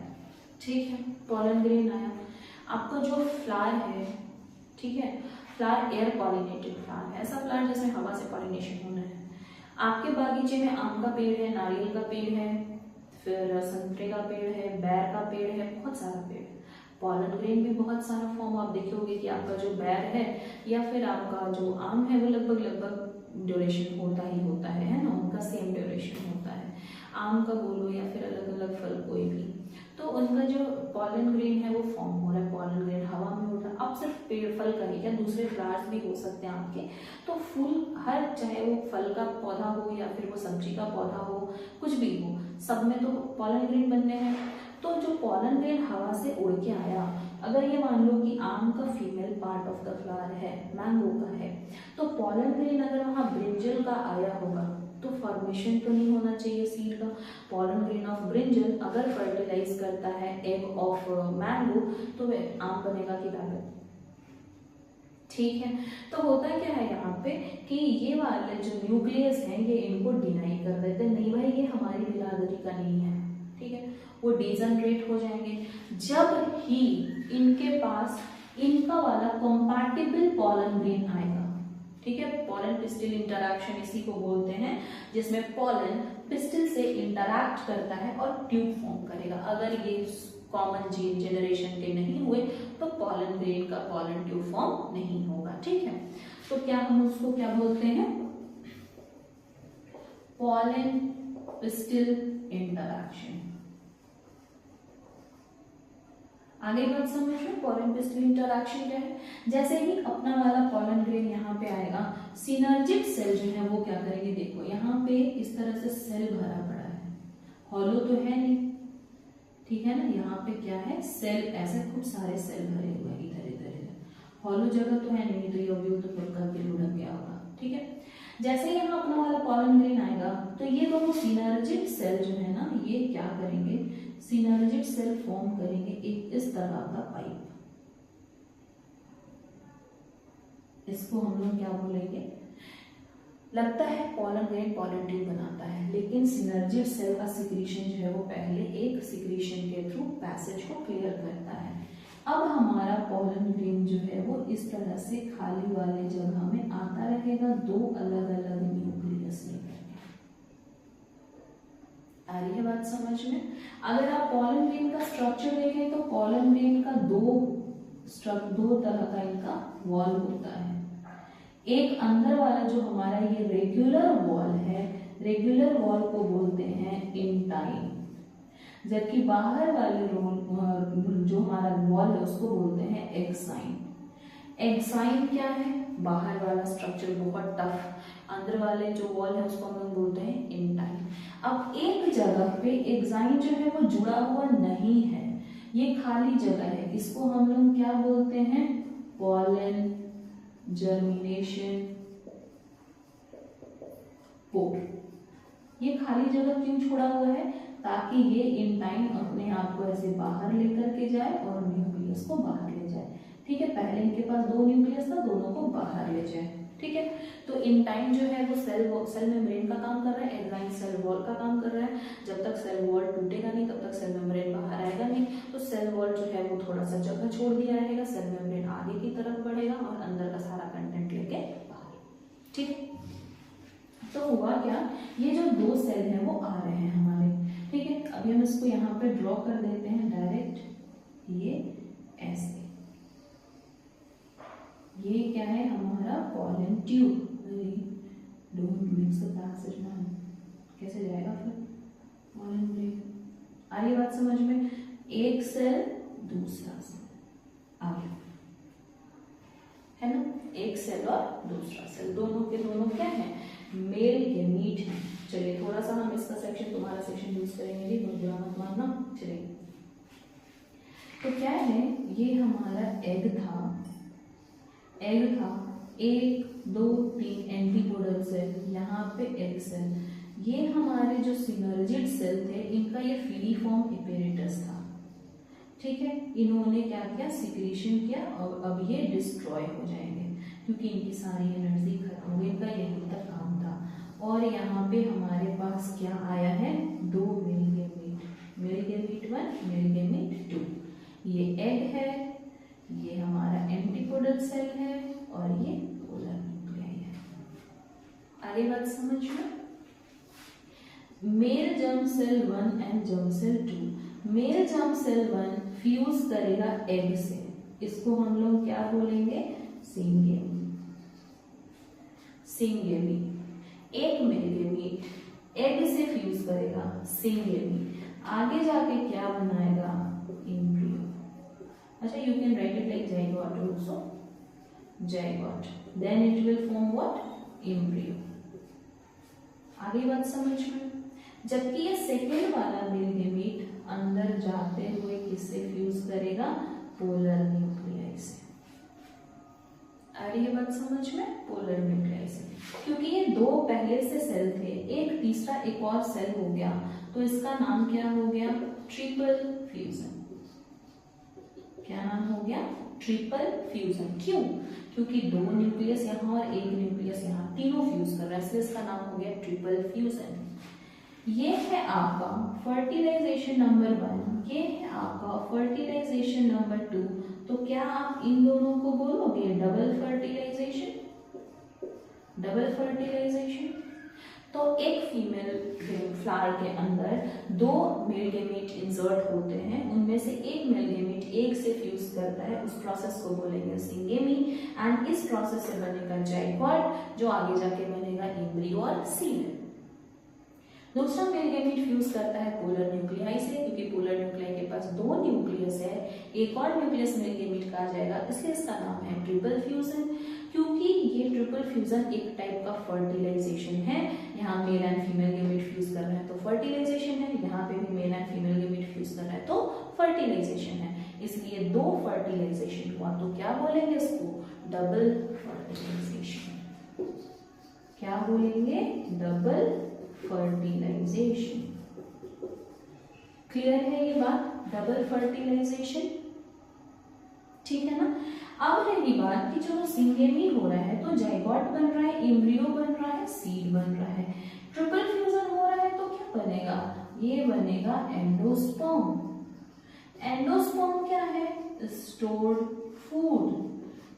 ठीक है। पोलन ग्रेन आया, आपका जो फ्लावर है, ठीक है, फ्लावर एयर पॉलिनेटेड फ्लावर है, ऐसा फ्लावर जिसमें हवा से पॉलिनेशन होना है। आपके बागीचे में आम का पेड़ है, नारियल का पेड़ है, फिर संतरे का पेड़ है, बैर का पेड़ है, बहुत सारा पेड़ है। पॉलन ग्रेन भी बहुत सारा फॉर्म आप देखे होंगे कि आपका जो बैर है या फिर आपका जो आम है वो लगभग ड्यूरेशन होता ही होता है ना, उनका सेम ड्यूरेशन होता है। आम का बोलो या फिर अलग अलग फल कोई भी, तो उनका जो पॉलन ग्रेन है वो फॉर्म हो रहा है। पॉलन ग्रेन हवा में हो रहा है। अब सिर्फ पेड़ फल का ही क्या, दूसरे फ्लावर्स भी हो सकते हैं आपके। तो फूल हर, चाहे वो फल का पौधा हो या फिर वो सब्जी का पौधा हो, कुछ भी हो, सब में तो पॉलन ग्रेन बनने हैं। तो जो पॉलन ग्रेन हवा से उड़ के आया अगर ये मान लो कि आम का female part of the flower है, मैंगो का है, तो पॉलन ग्रेन अगर वहाँ ब्रिंजल का आया होगा तो फॉर्मेशन तो नहीं होना चाहिए सीड का। पॉलन ग्रेन ऑफ ब्रिंजल अगर फर्टिलाइज करता है एग ऑफ मैंगो तो वह आम बनेगा कि बैगन। ठीक है, तो होता क्या है यहाँ पे कि ये वाले जो न्यूक्लियस हैं ये इनको डिनाई कर देते हैं, नहीं भाई ये हमारी बिरादरी का नहीं है। ठीक है, वो डिजनरेट हो जाएंगे जब ही इनके पास इनका वाला कंपैटिबल पॉलन ग्रेन आएगा। ठीक है, पॉलन पिस्टिल इंटरैक्शन इसी को बोलते हैं, जिसमें पॉलन पिस्टिल से इंटरैक्ट करता है और ट्यूब फॉर्म करेगा। अगर ये कॉमन जीन जनरेशन के नहीं हुए तो पॉलन ग्रेन का पॉलन ट्यूब फॉर्म नहीं होगा। ठीक है, तो क्या हम उसको क्या बोलते हैं, पॉलन पिस्टिल इंटरैक्शन। आगे बात समझ में, पॉलन पिस्टिल इंटरैक्शन क्या है, जैसे ही अपना वाला पॉलन ग्रेन यहाँ पे आएगा, सिनर्जिक सेल जो है वो क्या करेंगे, देखो यहाँ पे इस तरह से सेल भरा पड़ा है, हॉलो तो है नहीं, ठीक है ना, यहाँ पे क्या है सेल, ऐसे खूब सारे सेल भरे हुए हैं इधर इधर इधर, हॉलो जगह तो है नहीं, तो ये अभी तो फिर करके लुढ़क गया होगा। ठीक है, जैसे ही यहाँ अपना वाला पॉलन ग्रेन आएगा तो ये दोनों सिनर्जिक सेल जो है ना ये क्या करेंगे, सिनर्जिक सेल फॉर्म करेंगे एक इस तरह का पाइप, इसको हम लोग क्या बोलेंगे, लगता है पॉलन ग्रेन पॉलन ट्यूब बनाता है, लेकिन सिनर्जिक सेल का सिक्रीशन जो है वो पहले एक सिक्रीशन के थ्रू पैसेज को क्लियर करता है। अब हमारा पॉलन ग्रेन जो है वो इस तरह से खाली वाले जगह में आता रहेगा, दो अलग अलग न्यूक्लियस लेकर। आ रही है बात समझ में? अगर आप पॉलन ग्रेन का स्ट्रक्चर देखें तो पॉलन ग्रेन का दो तरह का इनका वॉल होता है। एक अंदर वाला जो हमारा ये रेगुलर वॉल है, रेगुलर वॉल को बोलते हैं इंटाइन, जबकि बाहर वाले जो हमारा वॉल है उसको बोलते हैं एक्साइन। एक्साइन क्या है, बाहर वाला स्ट्रक्चर बहुत टफ, अंदर वाले जो वॉल है उसको हम लोग बोलते हैं इंटाइन। अब एक जगह पे एक्साइन जो है वो जुड़ा हुआ नहीं है, ये खाली जगह है, इसको हम लोग क्या बोलते हैं, पॉलन जर्मिनेशन पोर। ये खाली जगह क्यों छोड़ा हुआ है, ताकि ये इंटाइन अपने आप को ऐसे बाहर लेकर के जाए और न्यूक्लियस को बाहर ले जाए। ठीक है, पहले इनके पास दो न्यूक्लियस था, दोनों को बाहर ले जाए। ठीक है, तो इंटाइन जो है वो सेल मेम्ब्रेन का काम कर रहा है, एक्साइन सेल वॉल का काम कर रहा है। जब तक सेल वॉल टूटेगा नहीं तब तक सेल मेम्ब्रेन बाहर आएगा नहीं, तो सेल वॉल जो है वो थोड़ा सा जगह छोड़ दिया रहेगा, सेल मेम्ब्रेन आगे की तरफ बढ़ेगा और अंदर का सारा कंटेंट लेके बाहर। ठीक है, तो हुआ क्या, ये जो दो सेल हैं वो आ रहे हैं हमारे। ठीक है, अभी हम इसको यहाँ पे ड्रॉ कर देते हैं डायरेक्ट, ये ऐसे, ये क्या है हमारा pollen tube. Don't mix the passage man, कैसे जाएगा फिर पॉलन ग्रेन। आ रही बात समझ में, एक सेल दूसरा सेल आ गया है ना, एक सेल और दूसरा सेल, दोनों के दोनों क्या है, मेल गैमीट है। चलिए थोड़ा सा हम इसका सेक्शन, तुम्हारा सेक्शन यूज करेंगे जी, बहुत बुरा मत मानना। चलिए, तो क्या है, ये हमारा एग था, एक दो तीन एंटीपोडल सेल, यहाँ पे एग सेल, ये हमारे जो सिनर्जिड सेल थे इनका ये फिलीफॉर्म एपेरेटस था। ठीक है, इन्होंने क्या किया, सिक्रीशन किया और अब ये डिस्ट्रॉय हो जाएंगे क्योंकि इनकी सारी एनर्जी खत्म हो गई, इनका यहीं तक काम था। और यहाँ पे हमारे पास क्या आया है, दो मेल गैमीट 1, मेल गैमीट 2, ये एग है, ये हमारा एंटीपोडल सेल है और ये पोलर न्यूक्लियाई है। आगे बात समझ में, male germ cell 1 and germ cell 2। Male germ cell 1 fuse करेगा एग से, इसको हम लोग क्या बोलेंगे, सिंगेमी। एक मेल गैमीट एग से फ्यूज करेगा सिंगेमी, आगे जाके क्या बनाएगा, एम्ब्रियो। अच्छा, you can write it like zygote also, zygote, then it will form what, embryo। आगे बात समझ में, जबकि ये सेकेंड वाला मेल गैमीट अंदर जाते हुए किससे फ्यूज करेगा, पोलर न्यूक्लियाई से। आ रही है बात समझ में? पोलर न्यूक्लियाई से, क्योंकि ये दो पहले से सेल थे, एक तीसरा एक और सेल हो गया, तो इसका नाम क्या हो गया? Triple fusion. क्या नाम हो गया? Triple fusion. क्यों? क्योंकि दो न्यूक्लियस यहाँ और एक न्यूक्लियस यहाँ, तीनों फ्यूज कर रहा है, इसलिए इसका नाम हो गया ट्रिपल फ्यूजन। ये है आपका फर्टिलाइजेशन नंबर 1, ये है आपका फर्टिलाइजेशन नंबर 2। तो क्या आप इन दोनों को बोलोगे डबल फर्टिलाइजेशन? Double fertilisation. तो एक फीमेल फ्लावर के अंदर दो मेल गेमेट इंसर्ट होते हैं, उनमें से एक मेल गेमेट एक से फ्यूज करता है, उस प्रोसेस को बोलेंगे सिंगेमी, एंड इस प्रोसेस से बनेगा जाइगोट, जो आगे जाके बनेगा एम्ब्रियो और सीड। दूसरा मेल गेमेट फ्यूज करता है पोलर न्यूक्लियाई से, क्योंकि पोलर न्यूक्लियाई के पास दो न्यूक्लियस है, एक और न्यूक्लियस मेल गेमेट का आ जाएगा, इसलिए इसका नाम है ट्रिपल फ्यूजन। क्योंकि ये ट्रिपल फ्यूजन एक टाइप का फर्टिलाइजेशन है, यहाँ mail and female gamete fuse कर रहे हैं तो फर्टिलाइजेशन है, यहाँ पे भी mail and female gamete fuse कर रहे हैं तो फर्टिलाइजेशन है, इसलिए दो फर्टिलाइजेशन हुआ, तो क्या बोलेंगे इसको? Double fertilisation. क्या बोलेंगे? Double fertilisation. क्लियर है ये बात? डबल फर्टिलाइजेशन, ठीक है ना? अब रही बात कि जो सिंगेमी हो रहा है तो जाइगोट बन रहा है, एम्ब्रियो बन रहा है, सीड बन रहा है। ट्रिपल फ्यूजन हो रहा है तो क्या बनेगा? ये बनेगा एंडोस्पर्म। एंडोस्पर्म क्या है? Stored food.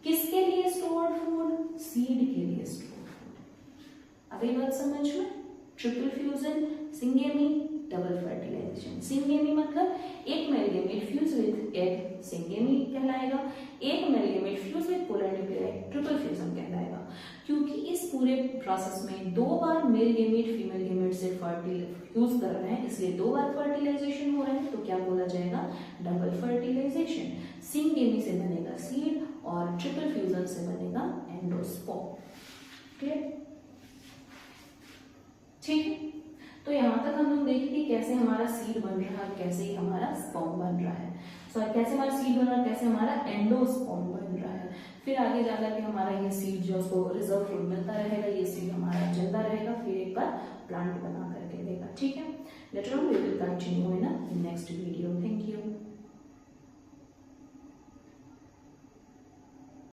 किसके लिए स्टोर्ड फूड? सीड के लिए स्टोर्ड फूड। अभी बात समझ में? Triple fusion, syngamy, double fertilisation. Syngamy मतलब एक male gamete fuse with egg, syngamy कहलाएगा, एक male gamete fuse with polar nuclei, triple fusion कहलाएगा। क्योंकि इस पूरे प्रोसेस में दो बार मेल गेमेट फीमेल गेमेट से फ्यूज कर रहे हैं, इसलिए दो बार फर्टिलाइजेशन हो रहा है, तो क्या बोला जाएगा? Double fertilisation. सिंगेमी से बनेगा सीड और ट्रिपल फ्यूजन से बनेगा एंडोस्पर्म। क्लियर? ठीक है, तो यहाँ तक हम लोग देखें कि कैसे हमारा सीड बन रहा है, कैसे ही हमारा स्पर्म बन रहा है, सॉरी कैसे हमारा सीड बन रहा है, कैसे हमारा एंडोस्पर्म बन रहा है। फिर आगे जाकर के हमारा ये सीड जो उसको रिजर्व फूड मिलता रहेगा, ये सीड हमारा चलता रहेगा, फिर एक बार प्लांट बना करके देगा। ठीक है, later on we will continue in next video. Thank you.